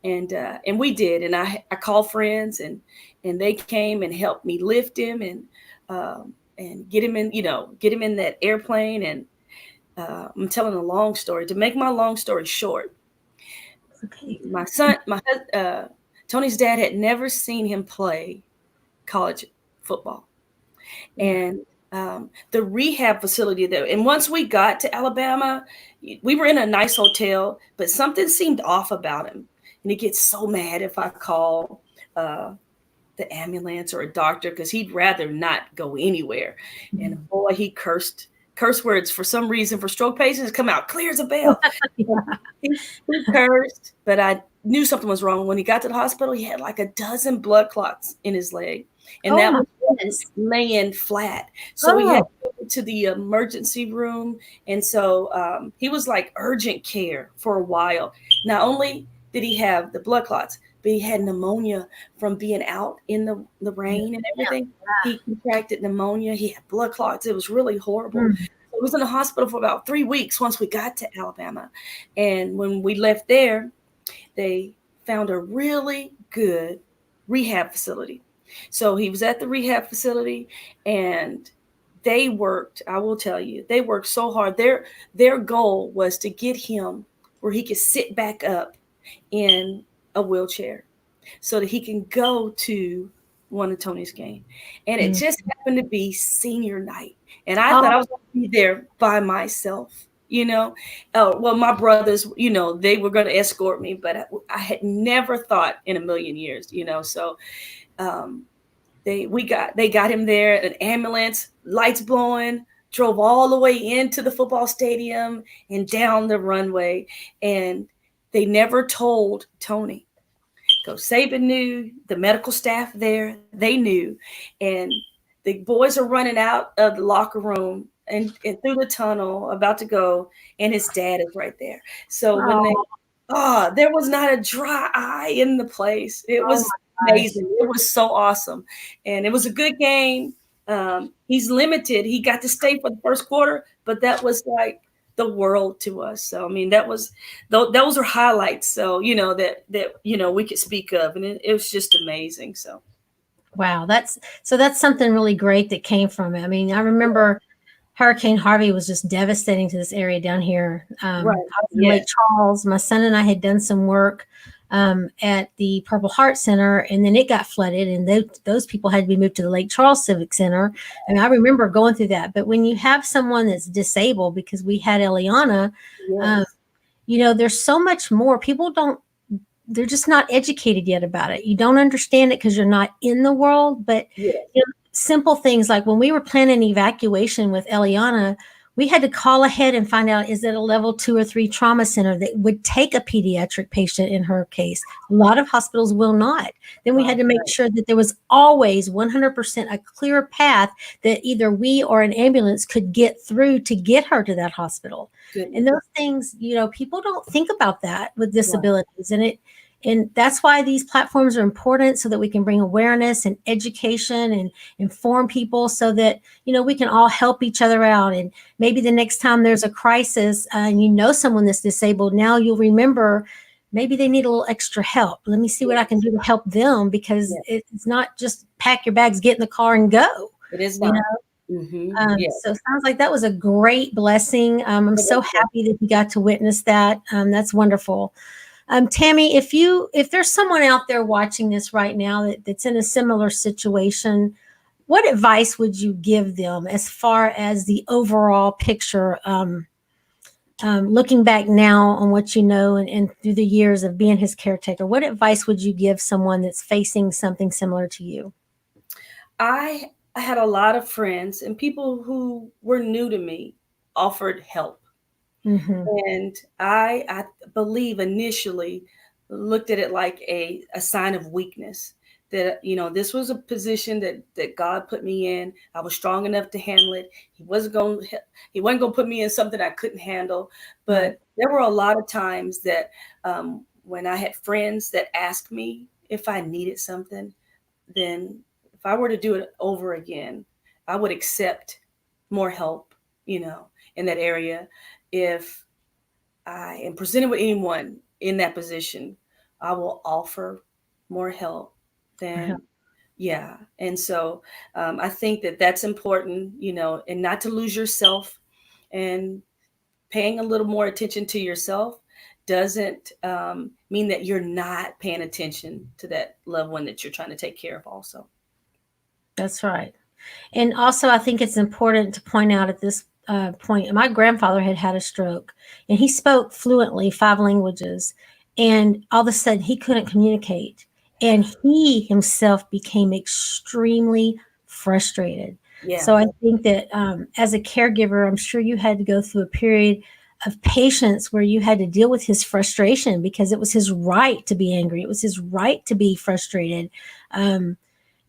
And we did. And I called friends, and they came and helped me lift him and get him in that airplane. And I'm telling a long story. To make my long story short, Okay. Tony's dad had never seen him play college football. And the rehab facility there. And once we got to Alabama, we were in a nice hotel, but something seemed off about him. And he gets so mad if I call the ambulance or a doctor, because he'd rather not go anywhere. Mm-hmm. And boy, he cursed words for some reason for stroke patients come out clear as a bell. He cursed, but I knew something was wrong. When he got to the hospital, he had like a dozen blood clots in his leg, and that was laying flat. So we had to go to the emergency room, and so he was like urgent care for a while. Not only did he have the blood clots, but he had pneumonia from being out in the rain and everything. Yeah. He contracted pneumonia. He had blood clots. It was really horrible. Mm. He was in the hospital for about 3 weeks once we got to Alabama. And when we left there, they found a really good rehab facility. So he was at the rehab facility, and they worked, I will tell you, they worked so hard. Their goal was to get him where he could sit back up in a wheelchair so that he can go to one of Tony's games. And it just happened to be senior night. And I thought I was going to be there by myself, well, my brothers, they were going to escort me, but I had never thought in a million years, so they got him there, an ambulance, lights blowing, drove all the way into the football stadium and down the runway. And they never told Tony. Coach Saban knew, the medical staff there, they knew. And the boys are running out of the locker room and through the tunnel about to go, and his dad is right there. So when there was not a dry eye in the place. It was amazing. It was so awesome. And it was a good game. He's limited. He got to stay for the first quarter, but that was like the world to us. So, I mean, those are highlights. So, that we could speak of, and it was just amazing. So. Wow. That's something really great that came from it. I mean, I remember Hurricane Harvey was just devastating to this area down here. I was in Lake Charles. My son and I had done some work at the Purple Heart Center, and then it got flooded, and those people had to be moved to the Lake Charles Civic Center. And I remember going through that. But when you have someone that's disabled, because we had Eliana, there's so much more. People they're just not educated yet about it. You don't understand it because you're not in the world. But simple things like when we were planning evacuation with Eliana, we had to call ahead and find out, is it a level 2 or 3 trauma center that would take a pediatric patient in her case? A lot of hospitals will not. Then we had to make sure that there was always 100% a clear path that either we or an ambulance could get through to get her to that hospital. Goodness. And those things, people don't think about that with Right. disabilities. And that's why these platforms are important, so that we can bring awareness and education and inform people, so that, we can all help each other out. And maybe the next time there's a crisis, and someone that's disabled, now you'll remember maybe they need a little extra help. Let me see what I can do to help them, because it's not just pack your bags, get in the car and go. It is not. So it sounds like that was a great blessing. I'm so happy that you got to witness that. That's wonderful. Tammy, if there's someone out there watching this right now that's in a similar situation, what advice would you give them as far as the overall picture? Looking back now on what you know, and through the years of being his caretaker, what advice would you give someone that's facing something similar to you? I had a lot of friends and people who were new to me offered help. Mm-hmm. And I believe initially looked at it like a sign of weakness, that, this was a position that God put me in. I was strong enough to handle it. He wasn't going to put me in something I couldn't handle. But there were a lot of times that when I had friends that asked me if I needed something, then if I were to do it over again, I would accept more help, in that area. If I am presented with anyone in that position, I will offer more help than, yeah. And so I think that that's important, and not to lose yourself, and paying a little more attention to yourself doesn't mean that you're not paying attention to that loved one that you're trying to take care of also. That's right. And also, I think it's important to point out at this point, my grandfather had a stroke, and he spoke fluently 5 languages, and all of a sudden he couldn't communicate, and he himself became extremely frustrated. Yeah. So I think that as a caregiver, I'm sure you had to go through a period of patience where you had to deal with his frustration, because it was his right to be angry. It was his right to be frustrated.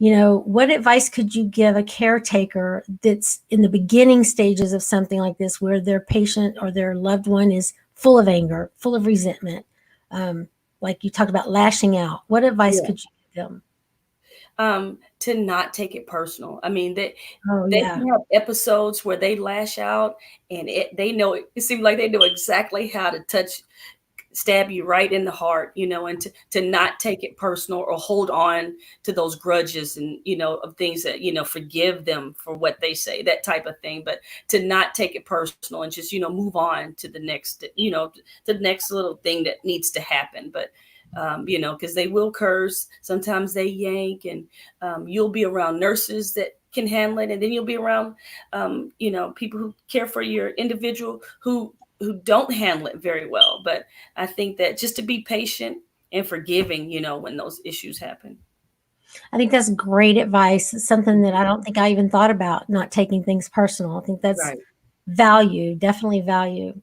What advice could you give a caretaker that's in the beginning stages of something like this, where their patient or their loved one is full of anger, full of resentment? Like you talked about lashing out. What advice could you give them? To not take it personal. I mean, they yeah. can have episodes where they lash out, and it seems like they know exactly how to stab you right in the heart, and to not take it personal or hold on to those grudges and, of things that, forgive them for what they say, that type of thing. But to not take it personal and just, move on to the next, the next little thing that needs to happen. But because they will curse. Sometimes they yank, and you'll be around nurses that can handle it. And then you'll be around, people who care for your individual who don't handle it very well. But I think that just to be patient and forgiving, when those issues happen. I think that's great advice. It's something that I don't think I even thought about, not taking things personal. I think that's value, definitely value.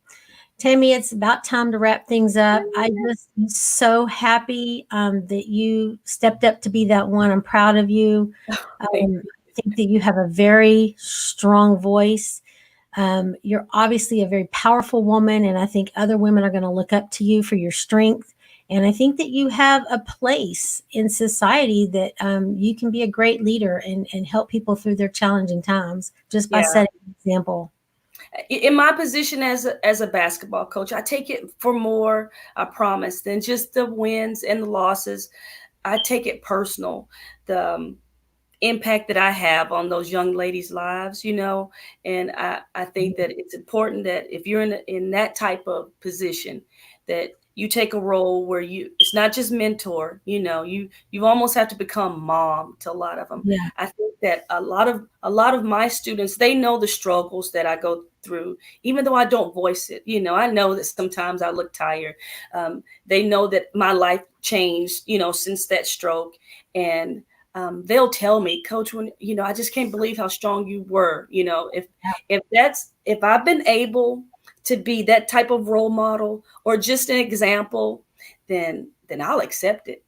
Tammy, it's about time to wrap things up. I just am so happy that you stepped up to be that one. I'm proud of you. I think that you have a very strong voice. You're obviously a very powerful woman, and I think other women are going to look up to you for your strength. And I think that you have a place in society that you can be a great leader and help people through their challenging times just by setting an example. In my position as a basketball coach, I take it for more, I promise, than just the wins and the losses. I take it personal, the impact that I have on those young ladies' lives, and I think that it's important that if you're in that type of position, that you take a role where it's not just mentor, you almost have to become mom to a lot of them. Yeah. I think that a lot of my students, they know the struggles that I go through, even though I don't voice it. I know that sometimes I look tired. They know that my life changed, since that stroke. And they'll tell me, Coach, when, I just can't believe how strong you were. If I've been able to be that type of role model or just an example, then I'll accept it.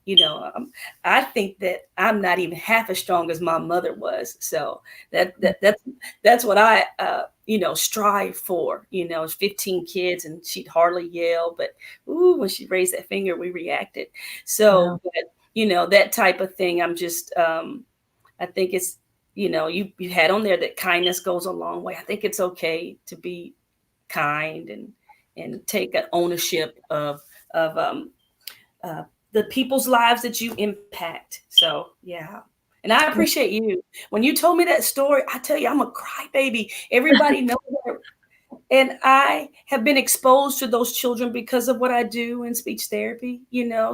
I think that I'm not even half as strong as my mother was. So that's what I strive for. 15 kids, and she'd hardly yell, but ooh, when she raised that finger, we reacted. So, Wow. but that type of thing. I'm just I think it's you had on there that kindness goes a long way. I think it's okay to be kind and take an ownership of the people's lives that you impact. So yeah. And I appreciate you. When you told me that story, I tell you, I'm a crybaby. Everybody knows that. And I have been exposed to those children because of what I do in speech therapy,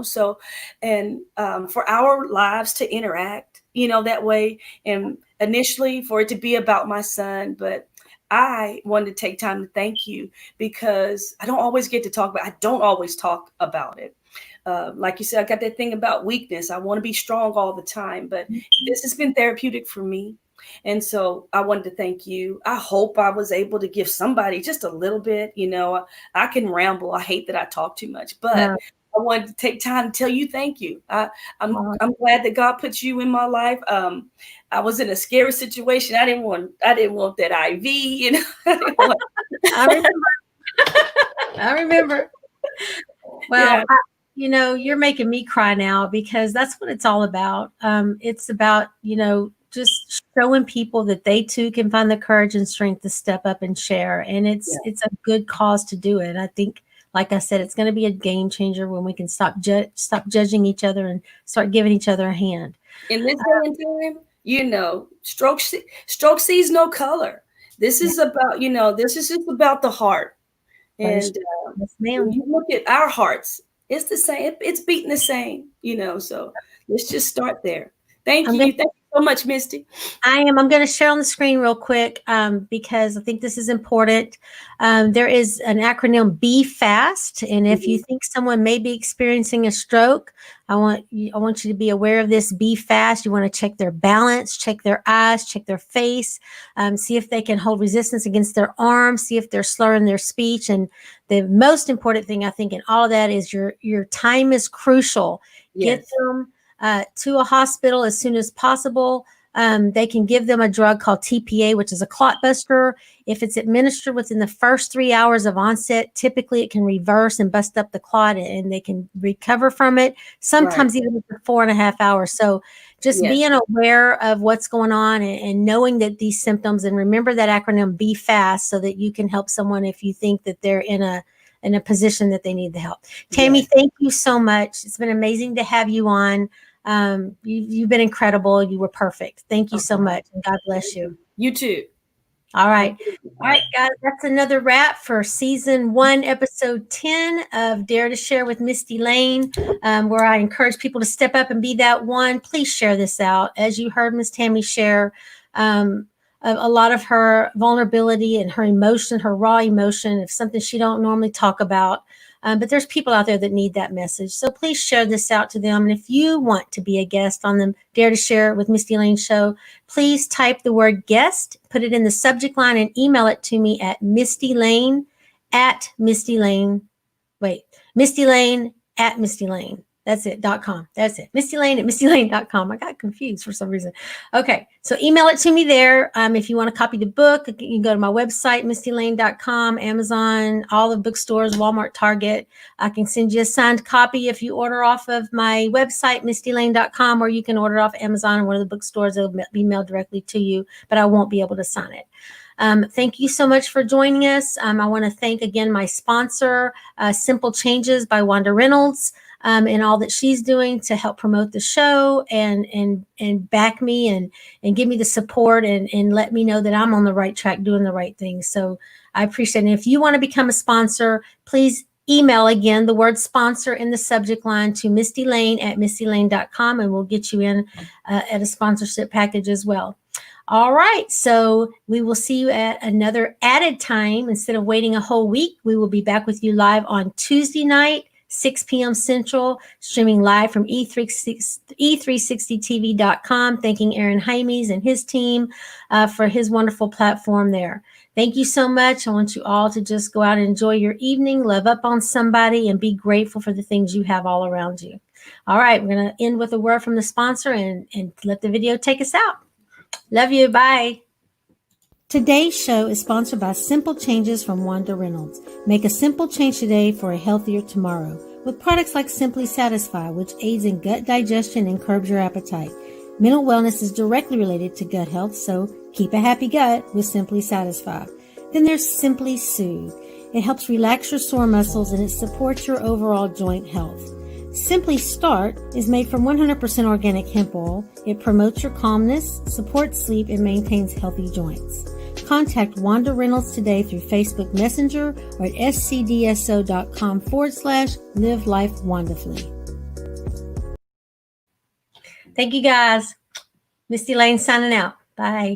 So, and for our lives to interact, that way, and initially for it to be about my son, but I wanted to take time to thank you because I don't always get to talk about. I don't always talk about it. Like you said, I got that thing about weakness. I want to be strong all the time, but this has been therapeutic for me. And so I wanted to thank you. I hope I was able to give somebody just a little bit. I can ramble. I hate that I talk too much, but I wanted to take time to tell you thank you. I'm glad that God put you in my life. I was in a scary situation. I didn't want that IV. I didn't want. I remember. I remember. Well, Yeah. you're making me cry now because that's what it's all about. It's about, just showing people that they too can find the courage and strength to step up and share. And it's a good cause to do it. I think, like I said, it's going to be a game changer when we can stop judging each other and start giving each other a hand. In this day and time, stroke sees no color. This is about, this is just about the heart. And Yes, ma'am. when you look at our hearts, it's the same. It's beating the same, So let's just start there. Thank you. Thank you so much, Misty. I'm going to share on the screen real quick because I think this is important. There is an acronym Be Fast. And if you think someone may be experiencing a stroke, I want you to be aware of this. Be fast. You want to check their balance, check their eyes, check their face, see if they can hold resistance against their arms, see if they're slurring their speech. And the most important thing I think in all of that is your time is crucial. Yes. Get them to a hospital as soon as possible. They can give them a drug called TPA, which is a clot buster. If it's administered within the first 3 hours of onset, typically it can reverse and bust up the clot and they can recover from it. Sometimes even after 4.5 hours. So just being aware of what's going on and knowing that these symptoms, and remember that acronym Be Fast, so that you can help someone if you think that they're in a position that they need the help. Tammy, thank you so much. It's been amazing to have you on. You've been incredible. You were perfect. Thank you so much. And God bless you. You too. All right. All right, guys. That's another wrap for season 1, episode 10 of Dare to Share with Mistie Layne, where I encourage people to step up and be that one. Please share this out. As you heard Miss Tammy share, a lot of her vulnerability and her emotion, her raw emotion, of something she don't normally talk about. But there's people out there that need that message. So please share this out to them. And if you want to be a guest on the Dare to Share with Mistie Layne show, please type the word guest, put it in the subject line, and email it to me at Mistie Layne at Mistie Layne. Mistie Layne at Mistie Layne. That's it, .com. That's it. Mistie Layne at MistieLayne.com. I got confused for some reason. Okay, so email it to me there. If you want to copy the book, you can go to my website, MistieLayne.com, Amazon, all the bookstores, Walmart, Target. I can send you a signed copy if you order off of my website, MistieLayne.com, or you can order off Amazon or one of the bookstores. It'll be mailed directly to you, but I won't be able to sign it. Thank you so much for joining us. I want to thank again my sponsor, Simple Changes by Wanda Reynolds. And all that she's doing to help promote the show and back me and give me the support and let me know that I'm on the right track doing the right thing. So I appreciate it. And if you want to become a sponsor, please email again the word sponsor in the subject line to Mistie Layne at MistieLayne.com, and we'll get you in at a sponsorship package as well. All right. So we will see you at another added time. Instead of waiting a whole week, we will be back with you live on Tuesday night, 6 p.m. Central, streaming live from e360tv.com. Thanking Aaron Hymes and his team for his wonderful platform there. Thank you so much. I want you all to just go out and enjoy your evening, love up on somebody, and be grateful for the things you have all around you. All right, we're going to end with a word from the sponsor and let the video take us out. Love you. Bye. Today's show is sponsored by Simple Changes from Wanda Reynolds. Make a simple change today for a healthier tomorrow with products like Simply Satisfy, which aids in gut digestion and curbs your appetite. Mental wellness is directly related to gut health, so keep a happy gut with Simply Satisfy. Then there's Simply Soothe. It helps relax your sore muscles and it supports your overall joint health. Simply Start is made from 100% organic hemp oil. It promotes your calmness, supports sleep, and maintains healthy joints. Contact Wanda Reynolds today through Facebook Messenger or at scdso.com/live life wonderfully. Thank you guys. Mistie Layne signing out. Bye.